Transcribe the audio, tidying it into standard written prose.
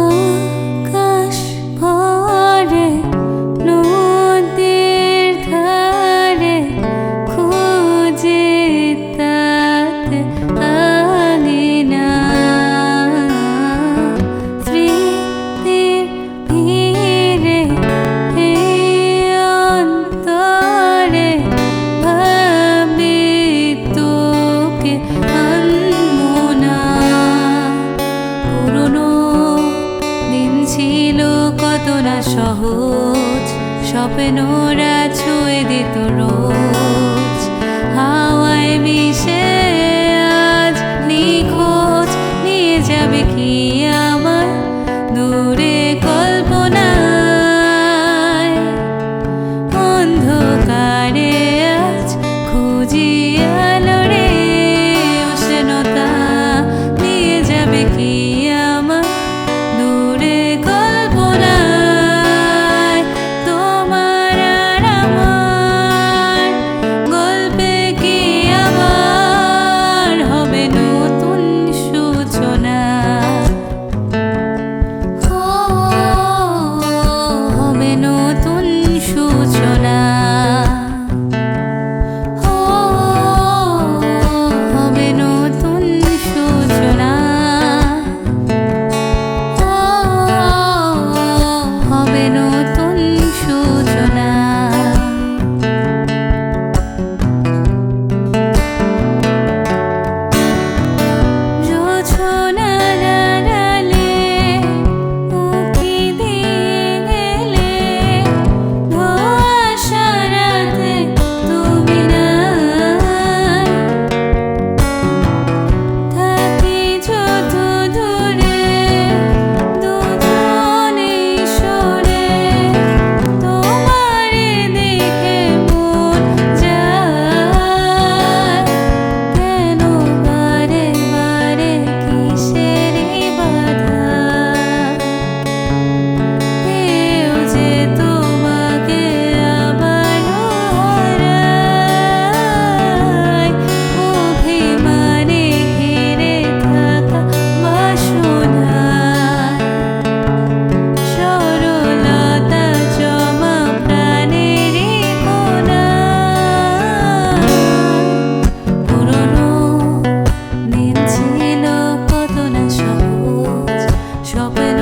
আকাশ ভরে নদীর ধারে খুঁজে তাতে আঙিনা স্মৃতির ভিড়ে অন্তরে ভাবি তোকে আনবো না। পুরনো দিন ছিল কত না সহজ, স্বপ্নরা ছুঁয়ে দিত রোজ। হাওয়ায় মিশে আজ নিখোঁজ, নিয়ে যাবে কি আমার দূরে কল্পনায়। অন্ধকারে আজ খুঁজি আলো রে, উষ্ণতা নিয়ে যাবে কি আমার দূরে কল্পনায়। তোমার আর আমার গল্পে কি আবার হবে নতুন সূচনা? হবে নতুন সূচনা, হবে নতুন সূচনা, হবে নতুন সূচনা। জোছনার আড়ালে উঁকি দিয়ে গেলে, ধোঁয়াশা রাতে তুমি নাই। থাকি যত দূরে দুজনে সরে, তোমারে দেখে মন যায়। কেন বারে বারে কিসেরই বাধা? কেউ যে তোমাকে আবারও হারায়, অভিমানে ঘিরে থাকা বাসনায়। সরলতা জমা প্রাণেরই কোণায়। পুরনো দিন ছিল কত না সহজ, স্বপ্ন